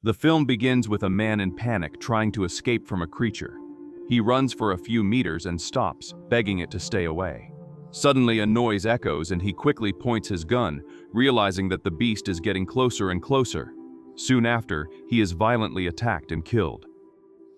The film begins with a man in panic trying to escape from a creature. He runs for a few meters and stops, begging it to stay away. Suddenly a noise echoes and he quickly points his gun, realizing that the beast is getting closer and closer. Soon after, he is violently attacked and killed.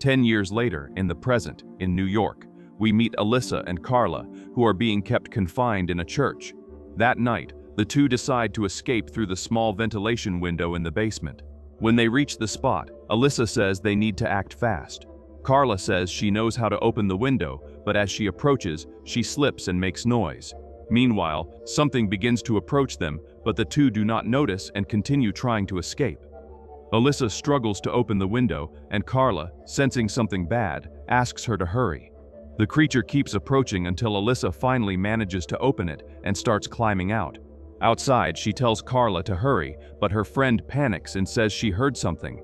10 years later, in the present, in New York, we meet Alyssa and Carla, who are being kept confined in a church. That night, the two decide to escape through the small ventilation window in the basement. When they reach the spot, Alyssa says they need to act fast. Carla says she knows how to open the window, but as she approaches, she slips and makes noise. Meanwhile, something begins to approach them, but the two do not notice and continue trying to escape. Alyssa struggles to open the window, and Carla, sensing something bad, asks her to hurry. The creature keeps approaching until Alyssa finally manages to open it and starts climbing out. Outside, she tells Carla to hurry, but her friend panics and says she heard something.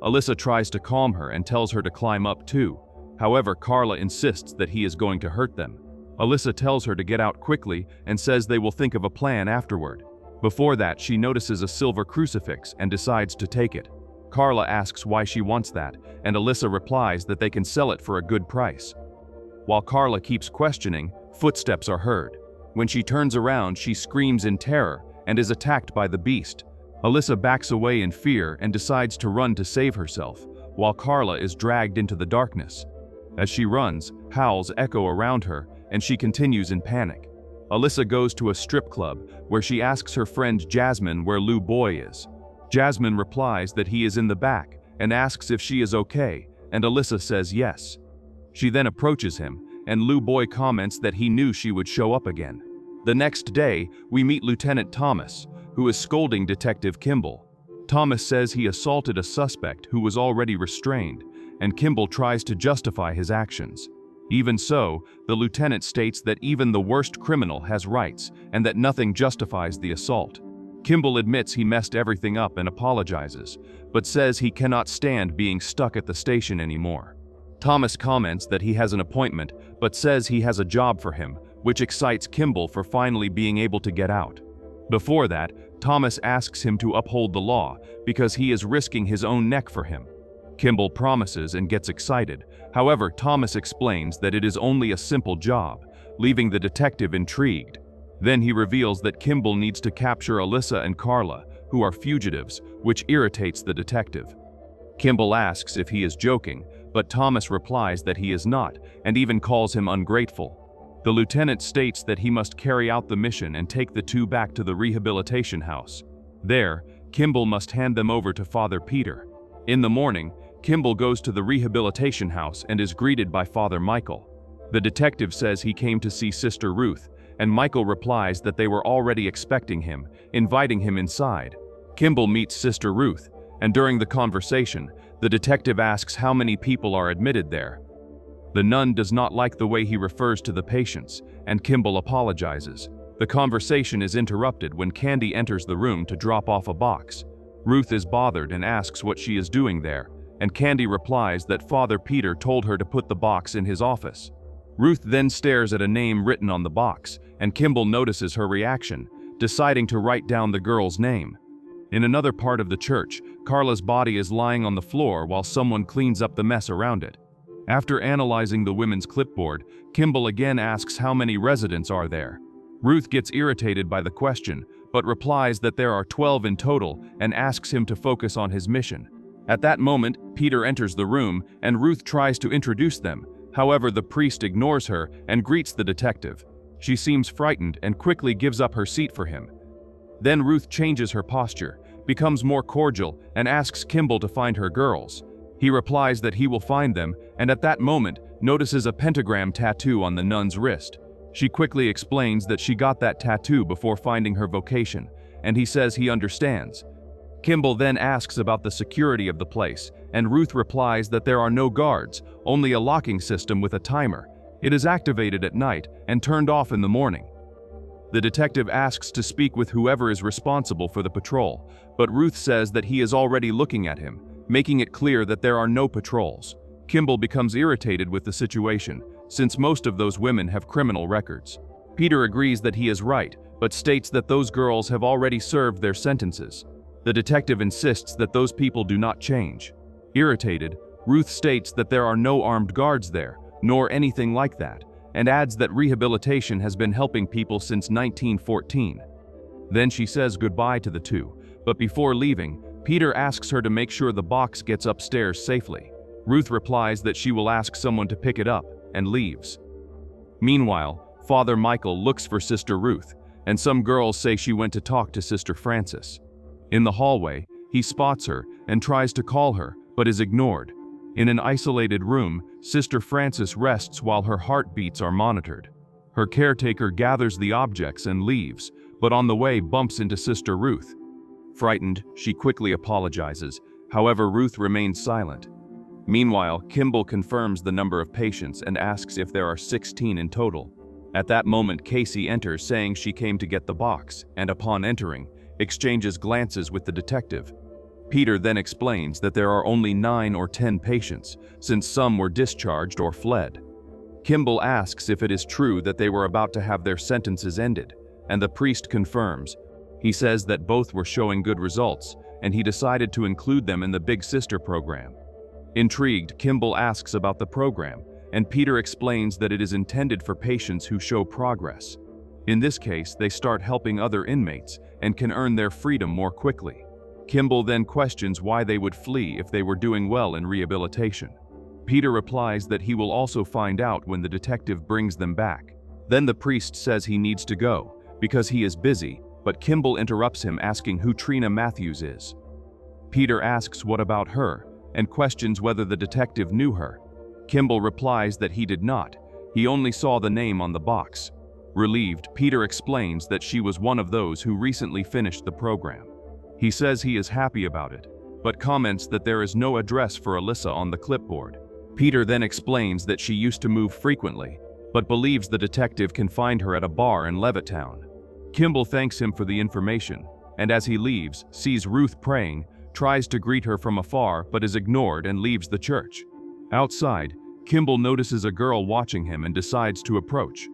Alyssa tries to calm her and tells her to climb up too. However, Carla insists that he is going to hurt them. Alyssa tells her to get out quickly and says they will think of a plan afterward. Before that, she notices a silver crucifix and decides to take it. Carla asks why she wants that, and Alyssa replies that they can sell it for a good price. While Carla keeps questioning, footsteps are heard. When she turns around, she screams in terror and is attacked by the beast. Alyssa backs away in fear and decides to run to save herself, while Carla is dragged into the darkness. As she runs, howls echo around her, and she continues in panic. Alyssa goes to a strip club, where she asks her friend Jasmine where Lou Boy is. Jasmine replies that he is in the back, and asks if she is okay, and Alyssa says yes. She then approaches him, and Lou Boy comments that he knew she would show up again. The next day, we meet Lieutenant Thomas, who is scolding Detective Kimell. Thomas says he assaulted a suspect who was already restrained, and Kimell tries to justify his actions. Even so, the lieutenant states that even the worst criminal has rights and that nothing justifies the assault. Kimell admits he messed everything up and apologizes, but says he cannot stand being stuck at the station anymore. Thomas comments that he has an appointment, but says he has a job for him, which excites Kimell for finally being able to get out. Before that, Thomas asks him to uphold the law because he is risking his own neck for him. Kimell promises and gets excited. However, Thomas explains that it is only a simple job, leaving the detective intrigued. Then he reveals that Kimell needs to capture Alyssa and Carla, who are fugitives, which irritates the detective. Kimell asks if he is joking, but Thomas replies that he is not, and even calls him ungrateful. The lieutenant states that he must carry out the mission and take the two back to the rehabilitation house. There, Kimell must hand them over to Father Peter. In the morning, Kimell goes to the rehabilitation house and is greeted by Father Michael. The detective says he came to see Sister Ruth, and Michael replies that they were already expecting him, inviting him inside. Kimell meets Sister Ruth, and during the conversation, the detective asks how many people are admitted there. The nun does not like the way he refers to the patients, and Kimell apologizes. The conversation is interrupted when Candy enters the room to drop off a box. Ruth is bothered and asks what she is doing there, and Candy replies that Father Peter told her to put the box in his office. Ruth then stares at a name written on the box, and Kimell notices her reaction, deciding to write down the girl's name. In another part of the church, Carla's body is lying on the floor while someone cleans up the mess around it. After analyzing the women's clipboard, Kimell again asks how many residents are there. Ruth gets irritated by the question, but replies that there are 12 in total and asks him to focus on his mission. At that moment, Peter enters the room and Ruth tries to introduce them. However, the priest ignores her and greets the detective. She seems frightened and quickly gives up her seat for him. Then Ruth changes her posture, becomes more cordial, and asks Kimell to find her girls. He replies that he will find them, and at that moment, notices a pentagram tattoo on the nun's wrist. She quickly explains that she got that tattoo before finding her vocation, and he says he understands. Kimell then asks about the security of the place, and Ruth replies that there are no guards, only a locking system with a timer. It is activated at night and turned off in the morning. The detective asks to speak with whoever is responsible for the patrol, but Ruth says that he is already looking at him, making it clear that there are no patrols. Kimell becomes irritated with the situation, since most of those women have criminal records. Peter agrees that he is right, but states that those girls have already served their sentences. The detective insists that those people do not change. Irritated, Ruth states that there are no armed guards there, nor anything like that, and adds that rehabilitation has been helping people since 1914. Then she says goodbye to the two, but before leaving, Peter asks her to make sure the box gets upstairs safely. Ruth replies that she will ask someone to pick it up, and leaves. Meanwhile, Father Michael looks for Sister Ruth, and some girls say she went to talk to Sister Frances. In the hallway, he spots her and tries to call her, but is ignored. In an isolated room, Sister Frances rests while her heartbeats are monitored. Her caretaker gathers the objects and leaves, but on the way bumps into Sister Ruth. Frightened, she quickly apologizes. However, Ruth remains silent. Meanwhile, Kimell confirms the number of patients and asks if there are 16 in total. At that moment, Casey enters saying she came to get the box, and upon entering, exchanges glances with the detective. Peter then explains that there are only 9 or 10 patients, since some were discharged or fled. Kimell asks if it is true that they were about to have their sentences ended, and the priest confirms. He says that both were showing good results, and he decided to include them in the Big Sister program. Intrigued, Kimell asks about the program, and Peter explains that it is intended for patients who show progress. In this case, they start helping other inmates and can earn their freedom more quickly. Kimell then questions why they would flee if they were doing well in rehabilitation. Peter replies that he will also find out when the detective brings them back. Then the priest says he needs to go, because he is busy, but Kimell interrupts him asking who Trina Matthews is. Peter asks what about her, and questions whether the detective knew her. Kimell replies that he did not, he only saw the name on the box. Relieved, Peter explains that she was one of those who recently finished the program. He says he is happy about it, but comments that there is no address for Alyssa on the clipboard. Peter then explains that she used to move frequently, but believes the detective can find her at a bar in Levittown. Kimell thanks him for the information, and as he leaves, sees Ruth praying, tries to greet her from afar but is ignored and leaves the church. Outside, Kimell notices a girl watching him and decides to approach.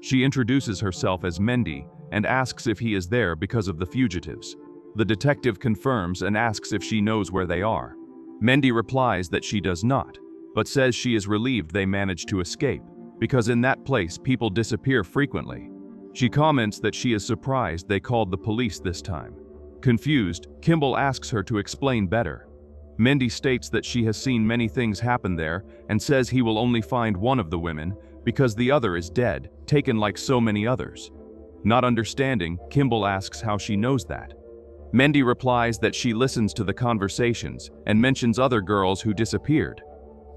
She introduces herself as Mendy and asks if he is there because of the fugitives. The detective confirms and asks if she knows where they are. Mendy replies that she does not, but says she is relieved they managed to escape, because in that place people disappear frequently. She comments that she is surprised they called the police this time. Confused, Kimell asks her to explain better. Mendy states that she has seen many things happen there and says he will only find one of the women because the other is dead, taken like so many others. Not understanding, Kimell asks how she knows that. Mendy replies that she listens to the conversations and mentions other girls who disappeared.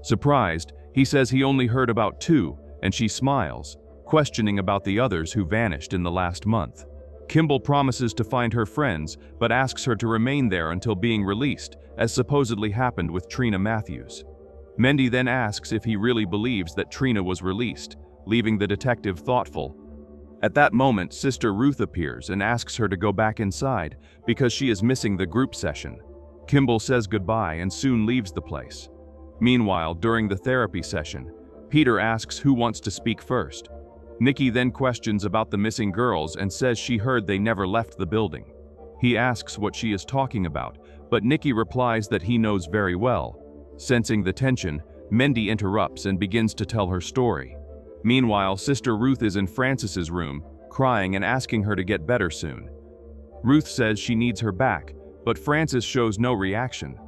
Surprised, he says he only heard about 2, and she smiles, questioning about the others who vanished in the last month. Kimell promises to find her friends, but asks her to remain there until being released, as supposedly happened with Trina Matthews. Mendy then asks if he really believes that Trina was released, leaving the detective thoughtful. At that moment, Sister Ruth appears and asks her to go back inside because she is missing the group session. Kimell says goodbye and soon leaves the place. Meanwhile, during the therapy session, Peter asks who wants to speak first. Nikki then questions about the missing girls and says she heard they never left the building. He asks what she is talking about, but Nikki replies that he knows very well. Sensing the tension, Mendy interrupts and begins to tell her story. Meanwhile, Sister Ruth is in Frances's room, crying and asking her to get better soon. Ruth says she needs her back, but Frances shows no reaction.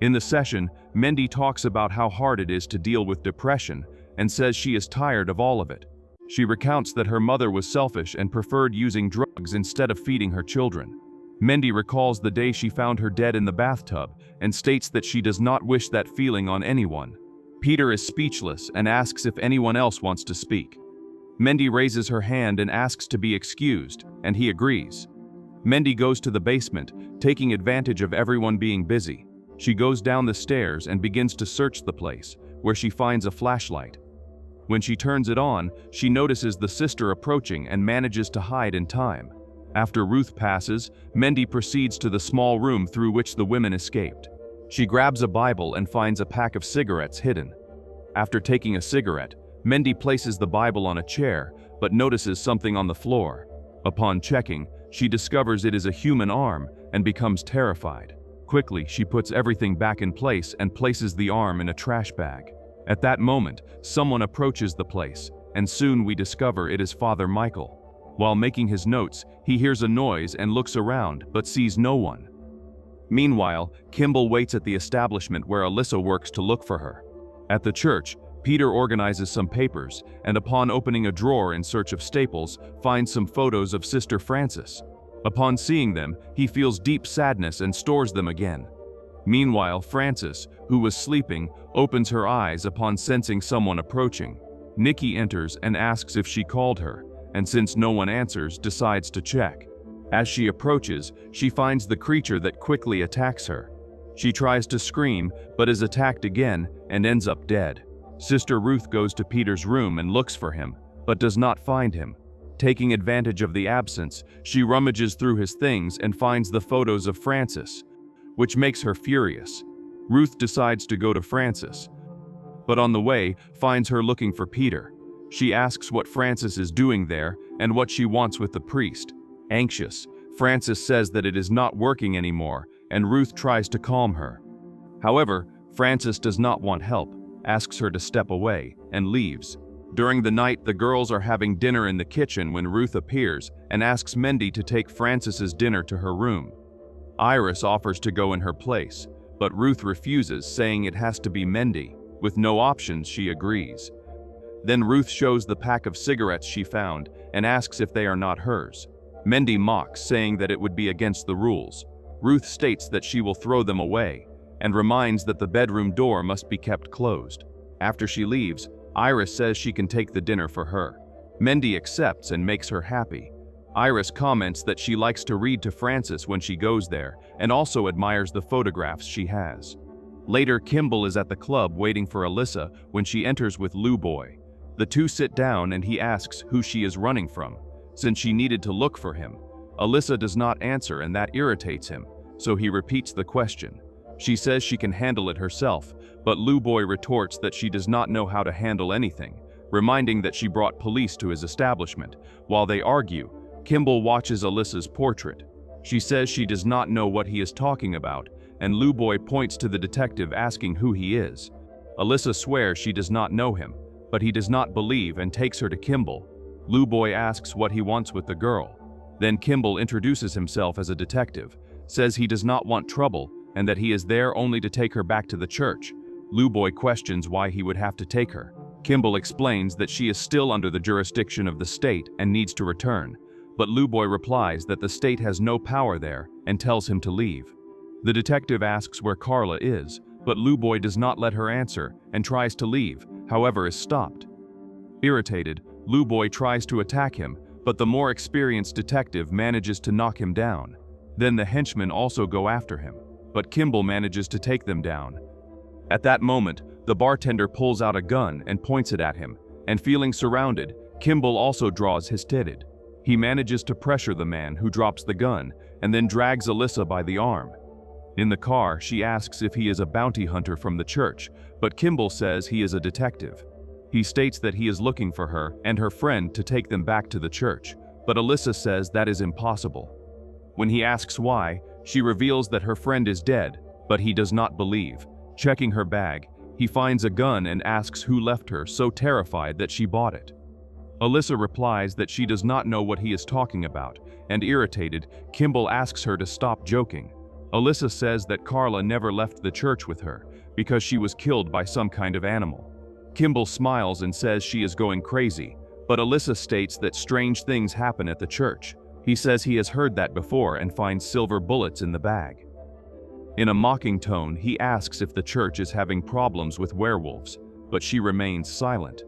In the session, Mendy talks about how hard it is to deal with depression and says she is tired of all of it. She recounts that her mother was selfish and preferred using drugs instead of feeding her children. Mendy recalls the day she found her dead in the bathtub and states that she does not wish that feeling on anyone. Peter is speechless and asks if anyone else wants to speak. Mendy raises her hand and asks to be excused, and he agrees. Mendy goes to the basement, taking advantage of everyone being busy. She goes down the stairs and begins to search the place, where she finds a flashlight. When she turns it on, she notices the sister approaching and manages to hide in time. After Ruth passes, Mendy proceeds to the small room through which the women escaped. She grabs a Bible and finds a pack of cigarettes hidden. After taking a cigarette, Mendy places the Bible on a chair, but notices something on the floor. Upon checking, she discovers it is a human arm and becomes terrified. Quickly, she puts everything back in place and places the arm in a trash bag. At that moment, someone approaches the place, and soon we discover it is Father Michael. While making his notes, he hears a noise and looks around, but sees no one. Meanwhile, Kimell waits at the establishment where Alyssa works to look for her. At the church, Peter organizes some papers, and upon opening a drawer in search of staples, finds some photos of Sister Frances. Upon seeing them, he feels deep sadness and stores them again. Meanwhile, Frances, who was sleeping, opens her eyes upon sensing someone approaching. Nikki enters and asks if she called her, and since no one answers, decides to check. As she approaches, she finds the creature that quickly attacks her. She tries to scream, but is attacked again and ends up dead. Sister Ruth goes to Peter's room and looks for him, but does not find him. Taking advantage of the absence, she rummages through his things and finds the photos of Frances, which makes her furious. Ruth decides to go to Frances, but on the way finds her looking for Peter. She asks what Frances is doing there and what she wants with the priest. Anxious, Frances says that it is not working anymore, and Ruth tries to calm her. However, Frances does not want help, asks her to step away, and leaves. During the night, the girls are having dinner in the kitchen when Ruth appears and asks Mendy to take Frances's dinner to her room. Iris offers to go in her place, but Ruth refuses, saying it has to be Mendy. With no options, she agrees. Then Ruth shows the pack of cigarettes she found and asks if they are not hers. Mendy mocks, saying that it would be against the rules. Ruth states that she will throw them away and reminds that the bedroom door must be kept closed. After she leaves, Iris says she can take the dinner for her. Mendy accepts and makes her happy. Iris comments that she likes to read to Frances when she goes there and also admires the photographs she has. Later, Kimell is at the club waiting for Alyssa when she enters with Lou Boy. The two sit down and he asks who she is running from, since she needed to look for him. Alyssa does not answer and that irritates him, so he repeats the question. She says she can handle it herself, but Lou Boy retorts that she does not know how to handle anything, reminding that she brought police to his establishment. While they argue, Kimell watches Alyssa's portrait. She says she does not know what he is talking about, and Lou Boy points to the detective asking who he is. Alyssa swears she does not know him, but he does not believe and takes her to Kimell. Lou Boy asks what he wants with the girl. Then Kimell introduces himself as a detective, says he does not want trouble, and that he is there only to take her back to the church. Lou Boy questions why he would have to take her. Kimell explains that she is still under the jurisdiction of the state and needs to return, but Lou Boy replies that the state has no power there and tells him to leave. The detective asks where Carla is, but Lou Boy does not let her answer and tries to leave, however is stopped. Irritated, Lou Boy tries to attack him, but the more experienced detective manages to knock him down. Then the henchmen also go after him, but Kimell manages to take them down. At that moment, the bartender pulls out a gun and points it at him, and feeling surrounded, Kimell also draws his titted. He manages to pressure the man who drops the gun and then drags Alyssa by the arm. In the car, she asks if he is a bounty hunter from the church, but Kimell says he is a detective. He states that he is looking for her and her friend to take them back to the church, but Alyssa says that is impossible. When he asks why, she reveals that her friend is dead, but he does not believe. Checking her bag, he finds a gun and asks who left her, so terrified that she bought it. Alyssa replies that she does not know what he is talking about, and irritated, Kimell asks her to stop joking. Alyssa says that Carla never left the church with her because she was killed by some kind of animal. Kimell smiles and says she is going crazy, but Alyssa states that strange things happen at the church. He says he has heard that before and finds silver bullets in the bag. In a mocking tone, he asks if the church is having problems with werewolves, but she remains silent.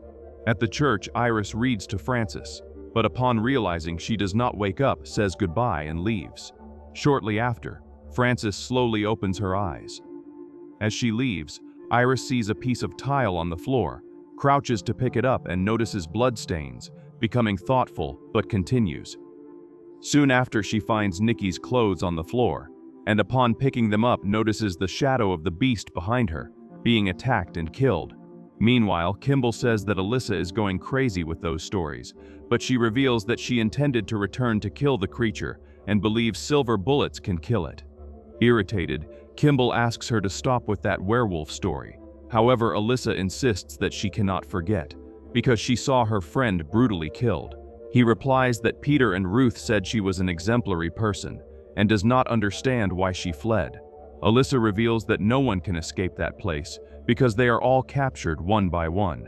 At the church, Iris reads to Frances, but upon realizing she does not wake up, says goodbye and leaves. Shortly after, Frances slowly opens her eyes. As she leaves, Iris sees a piece of tile on the floor, crouches to pick it up and notices bloodstains, becoming thoughtful but continues. Soon after, she finds Nikki's clothes on the floor, and upon picking them up notices the shadow of the beast behind her, being attacked and killed. Meanwhile, Kimell says that Alyssa is going crazy with those stories, but she reveals that she intended to return to kill the creature and believes silver bullets can kill it. Irritated, Kimell asks her to stop with that werewolf story. However, Alyssa insists that she cannot forget, because she saw her friend brutally killed. He replies that Peter and Ruth said she was an exemplary person, and does not understand why she fled. Alyssa reveals that no one can escape that place, because they are all captured one by one.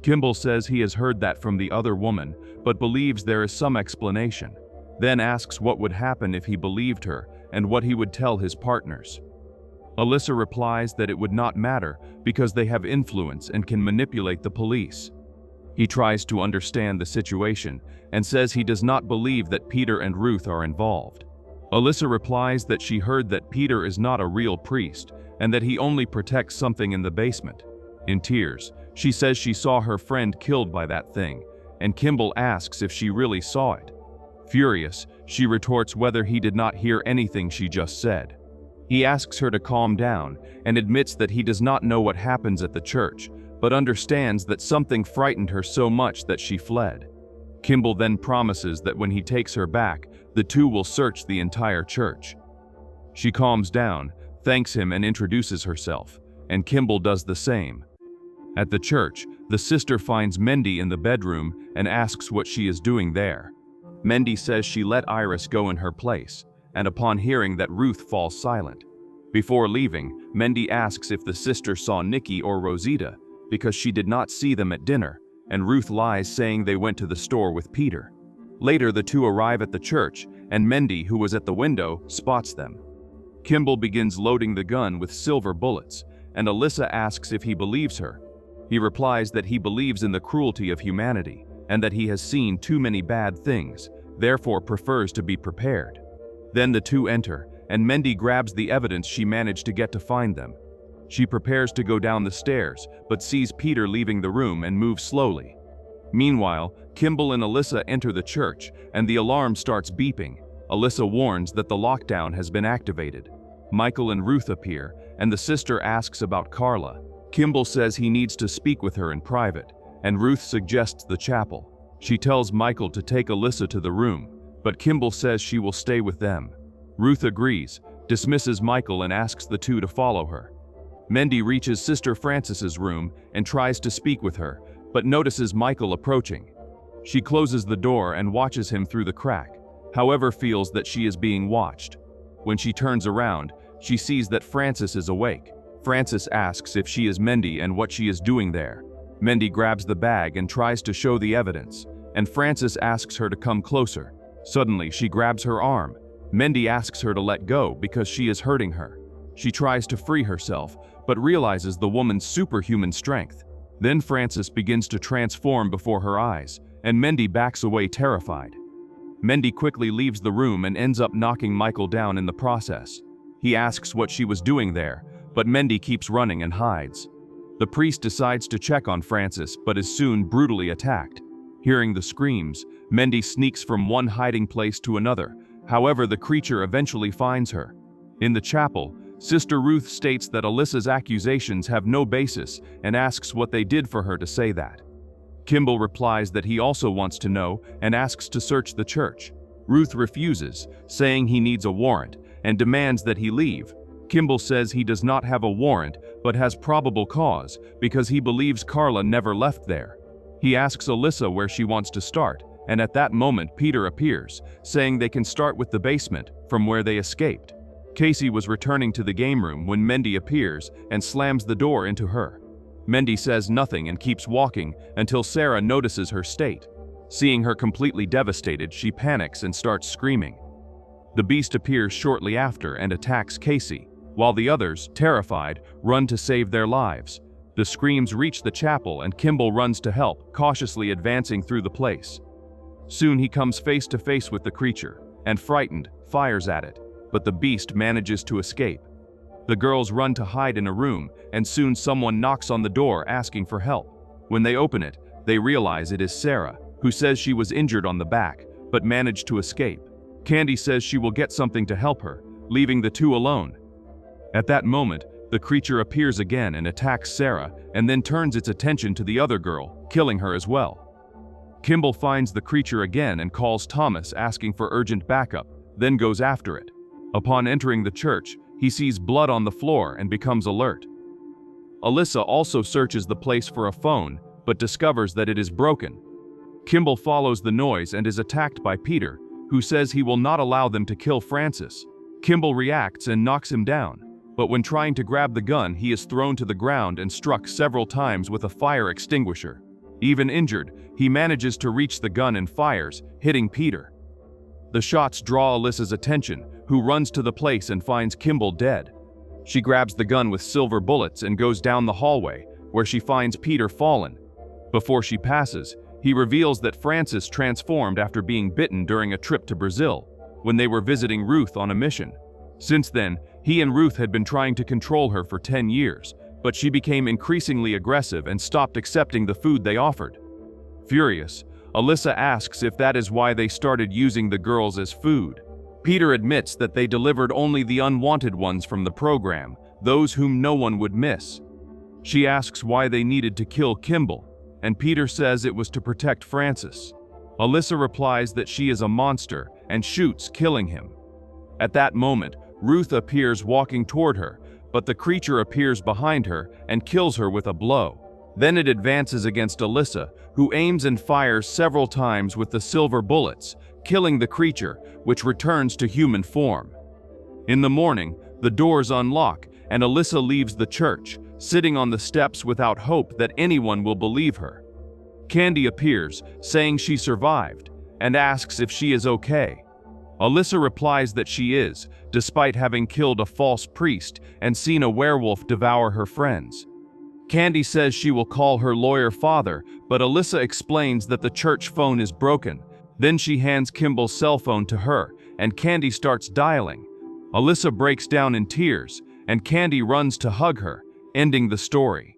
Kimell says he has heard that from the other woman, but believes there is some explanation. Then asks what would happen if he believed her, and what he would tell his partners. Alyssa replies that it would not matter because they have influence and can manipulate the police. He tries to understand the situation and says he does not believe that Peter and Ruth are involved. Alyssa replies that she heard that Peter is not a real priest and that he only protects something in the basement. In tears, she says she saw her friend killed by that thing, and Kimell asks if she really saw it. Furious, she retorts whether he did not hear anything she just said. He asks her to calm down and admits that he does not know what happens at the church, but understands that something frightened her so much that she fled. Kimell then promises that when he takes her back, the two will search the entire church. She calms down, thanks him and introduces herself, and Kimell does the same. At the church, the sister finds Mendy in the bedroom and asks what she is doing there. Mendy says she let Iris go in her place, and upon hearing that, Ruth falls silent. Before leaving, Mendy asks if the sister saw Nikki or Rosita, because she did not see them at dinner, and Ruth lies saying they went to the store with Peter. Later, the two arrive at the church, and Mendy, who was at the window, spots them. Kimell begins loading the gun with silver bullets, and Alyssa asks if he believes her. He replies that he believes in the cruelty of humanity, and that he has seen too many bad things, therefore prefers to be prepared. Then the two enter, and Mendy grabs the evidence she managed to get to find them. She prepares to go down the stairs, but sees Peter leaving the room and moves slowly. Meanwhile, Kimell and Alyssa enter the church, and the alarm starts beeping. Alyssa warns that the lockdown has been activated. Michael and Ruth appear, and the sister asks about Carla. Kimell says he needs to speak with her in private, and Ruth suggests the chapel. She tells Michael to take Alyssa to the room, but Kimell says she will stay with them. Ruth agrees, dismisses Michael and asks the two to follow her. Mendy reaches Sister Frances's room and tries to speak with her, but notices Michael approaching. She closes the door and watches him through the crack, however feels that she is being watched. When she turns around, she sees that Frances is awake. Frances asks if she is Mendy and what she is doing there. Mendy grabs the bag and tries to show the evidence, and Frances asks her to come closer. Suddenly, she grabs her arm. Mendy asks her to let go because she is hurting her. She tries to free herself, but realizes the woman's superhuman strength. Then Frances begins to transform before her eyes, and Mendy backs away terrified. Mendy quickly leaves the room and ends up knocking Michael down in the process. He asks what she was doing there, but Mendy keeps running and hides. The priest decides to check on Frances, but is soon brutally attacked. Hearing the screams, Mendy sneaks from one hiding place to another. However, the creature eventually finds her. In the chapel, Sister Ruth states that Alyssa's accusations have no basis and asks what they did for her to say that. Kimell replies that he also wants to know and asks to search the church. Ruth refuses, saying he needs a warrant, and demands that he leave. Kimell says he does not have a warrant but has probable cause because he believes Carla never left there. He asks Alyssa where she wants to start, and at that moment Peter appears, saying they can start with the basement, from where they escaped. Casey was returning to the game room when Mendy appears and slams the door into her. Mendy says nothing and keeps walking until Sarah notices her state. Seeing her completely devastated, she panics and starts screaming. The beast appears shortly after and attacks Casey, while the others, terrified, run to save their lives. The screams reach the chapel and Kimell runs to help, cautiously advancing through the place. Soon he comes face to face with the creature, and frightened, fires at it, but the beast manages to escape. The girls run to hide in a room, and soon someone knocks on the door asking for help. When they open it, they realize it is Sarah, who says she was injured on the back, but managed to escape. Candy says she will get something to help her, leaving the two alone. At that moment, the creature appears again and attacks Sarah, and then turns its attention to the other girl, killing her as well. Kimell finds the creature again and calls Thomas asking for urgent backup, then goes after it. Upon entering the church, he sees blood on the floor and becomes alert. Alyssa also searches the place for a phone, but discovers that it is broken. Kimell follows the noise and is attacked by Peter, who says he will not allow them to kill Francis. Kimell reacts and knocks him down, but when trying to grab the gun, he is thrown to the ground and struck several times with a fire extinguisher. Even injured, he manages to reach the gun and fires, hitting Peter. The shots draw Alyssa's attention, who runs to the place and finds Kimell dead. She grabs the gun with silver bullets and goes down the hallway, where she finds Peter fallen. Before she passes, he reveals that Francis transformed after being bitten during a trip to Brazil, when they were visiting Ruth on a mission. Since then, he and Ruth had been trying to control her for 10 years, but she became increasingly aggressive and stopped accepting the food they offered. Furious, Alyssa asks if that is why they started using the girls as food. Peter admits that they delivered only the unwanted ones from the program, those whom no one would miss. She asks why they needed to kill Kimell, and Peter says it was to protect Francis. Alyssa replies that she is a monster and shoots, killing him. At that moment, Ruth appears walking toward her, but the creature appears behind her and kills her with a blow. Then it advances against Alyssa, who aims and fires several times with the silver bullets, killing the creature, which returns to human form. In the morning, the doors unlock and Alyssa leaves the church, sitting on the steps without hope that anyone will believe her. Candy appears, saying she survived, and asks if she is okay. Alyssa replies that she is, despite having killed a false priest and seen a werewolf devour her friends. Candy says she will call her lawyer father, but Alyssa explains that the church phone is broken. Then she hands Kimell's cell phone to her, and Candy starts dialing. Alyssa breaks down in tears, and Candy runs to hug her, ending the story.